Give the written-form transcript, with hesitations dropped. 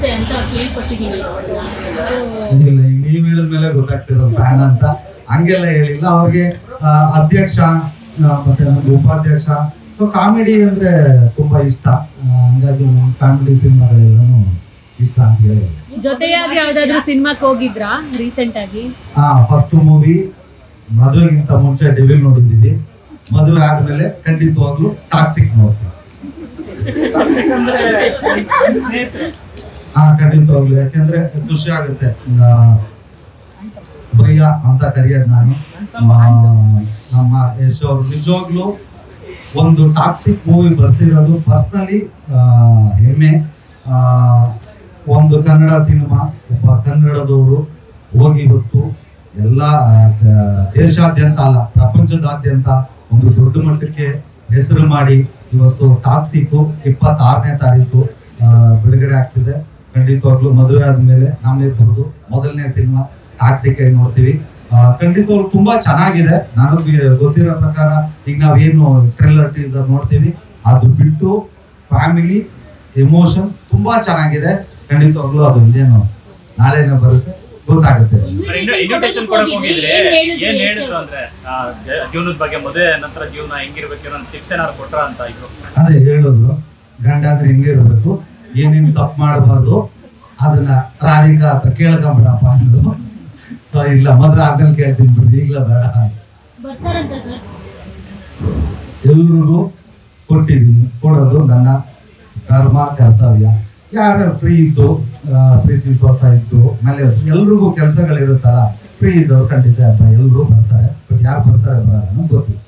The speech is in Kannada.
ಇರುತ್ತೆ ಅಂತ ಕೇಳ್ಕೊತಿದ್ದೀನಿ. ಇಲ್ಲ, ಈಗ ನೀವ್ ಹೇಳಿದ್ಮೇಲೆ ಗೊತ್ತಾಗ್ತಿರೋ ಫ್ಯಾನ್ ಅಂತ. ಹಂಗೆಲ್ಲ ಹೇಳಿಲ್ಲ. ಅವ್ರಿಗೆ ಅಧ್ಯಕ್ಷ ಮತ್ತೆ ನಮ್ಗೆ ಉಪಾಧ್ಯಕ್ಷ. ಸೊ ಕಾಮಿಡಿ ಅಂದ್ರೆ ತುಂಬಾ ಇಷ್ಟ. ಹಂಗಾಗಿ ಕಾಮಿಡಿ ಸಿನಿಮಾಗಳೆಲ್ಲನೂ ಇಷ್ಟ ಅಂತ ಹೇಳಿ. ಜೊತೆಯಾಗಿ ಯಾವ್ದಾದ್ರು ಸಿನಿಮಾಕ್ಕೆ ಹೋಗಿದ್ರಾ ರೀಸೆಂಟ್ ಆಗಿ? ಫಸ್ಟ್ ಮೂವಿ ಮದುವೆಗಿಂತ ಮುಂಚೆ ಡೆವಿಲ್ ನೋಡಿದ್ದೀವಿ. ಮದುವೆ ಆದ್ಮೇಲೆ ಖಂಡಿತವಾಗ್ಲೂ ಟಾಕ್ಸಿಕ್ ನೋಡ್ತೀವಿ. ಖಂಡಿತವಾಗ್ಲು. ಯಾಕೆಂದ್ರೆ ಖುಷಿ ಆಗುತ್ತೆ. ಭಯ್ಯ ಅಂತ ಕರೆಯೋದು ನಾನು. ನಮ್ಮ ಯಶ್ ಅವರು ನಿಜವಾಗ್ಲೂ ಒಂದು ಟಾಕ್ಸಿಕ್ ಮೂವಿ ಬರ್ತಿರೋದು ಪರ್ಸನಲಿ ಹೆಮ್ಮೆ. ಒಂದು ಕನ್ನಡ ಸಿನಿಮಾ, ಒಬ್ಬ ಕನ್ನಡದವರು ಹೋಗಿ ಇವತ್ತು ಎಲ್ಲ ದೇಶಾದ್ಯಂತ ಅಲ್ಲ ಪ್ರಪಂಚದಾದ್ಯಂತ ಒಂದು ದೊಡ್ಡ ಮಟ್ಟಕ್ಕೆ ಹೆಸರು ಮಾಡಿ ಇವತ್ತು ಟಾಕ್ಸಿಕ್ 26ನೇ ತಾರೀಕು ಬಿಡುಗಡೆ ಆಗ್ತಿದೆ. ಖಂಡಿತವಾಗ್ಲೂ ಮದುವೆ ಆದ್ಮೇಲೆ ನಮ್ಮಿಬ್ಬರದು ಮೊದಲನೇ ಸಿನಿಮಾ ಟಾಕ್ಸಿಕ್ ನೋಡ್ತೀವಿ. ಖಂಡಿತವಾಗ್ಲೂ ತುಂಬಾ ಚೆನ್ನಾಗಿದೆ. ನನಗೆ ಗೊತ್ತಿರೋ ಪ್ರಕಾರ ಈಗ ನಾವೇನು ಟ್ರೇಲರ್ ಟೀಸರ್ ನೋಡ್ತೀವಿ, ಅದು ಬಿಟ್ಟು ಫ್ಯಾಮಿಲಿ ಎಮೋಷನ್ ತುಂಬಾ ಚೆನ್ನಾಗಿದೆ. ಖಂಡಿತವಾಗ್ಲೂ ಅದು ಇದೇನು ನಾಳೆನೇ ಬರುತ್ತೆ, ಗೊತ್ತಾಗುತ್ತೆ. ಇನ್ವಿಟೇಷನ್ ಕೊಡಕ್ಕೆ ಹೋಗಿದ್ರೆ ಏನ್ ಹೇಳಿದ್ರು ಅಂದ್ರೆ ಜೀವನದ ಬಗ್ಗೆ, ಮದುವೆ ನಂತರ ಜೀವನ ಹೆಂಗಿರ್ಬೇಕು ಅನ್ನೋ ಟಿಪ್ಸ್ ಏನಾದ್ರು ಕೊಟ್ರ ಅಂತ ಇದ್ರು? ಅದೇ ಹೇಳಿದ್ರು, ಗಂಡ ಅಂದ್ರೆ ಹಿಂಗಿರ್ಬೇಕು, ಏನೇನು ತಪ್ಪು ಮಾಡಬಾರ್ದು, ಅದನ್ನ ರಾಧಿಕಾ ಹತ್ರ ಕೇಳ್ಕೊಂಬಿಡಪ್ಪ ಅಂದ್ರು. ಸೊ ಇಲ್ಲ, ಮದುವೆ ಆದ್ಮೇಲೆ ಕೇಳ್ತೀನಿ ಬಿಡ್ರಿ, ಈಗಲೇ ಬೇಡ. ಎಲ್ರಿಗೂ ಕೊಟ್ಟಿದ್ದೀನಿ. ಕೊಡೋದು ನನ್ನ ಧರ್ಮ, ಕರ್ತವ್ಯ. ಯಾರು ಫ್ರೀ ಇದ್ದು, ಪ್ರೀತಿ ವಿಶ್ವಾಸ ಇದ್ದು ಆಮೇಲೆ ಎಲ್ರಿಗೂ ಕೆಲಸಗಳಿರುತ್ತಲ್ಲ, ಫ್ರೀ ಇದ್ದವ್ರು ಖಂಡಿತ ಎಲ್ಲರೂ ಬರ್ತಾರೆ. ಬಟ್ ಯಾರು ಬರ್ತಾರೆ ಬರೋದನ್ನು ಗೊತ್ತಿಲ್ಲ.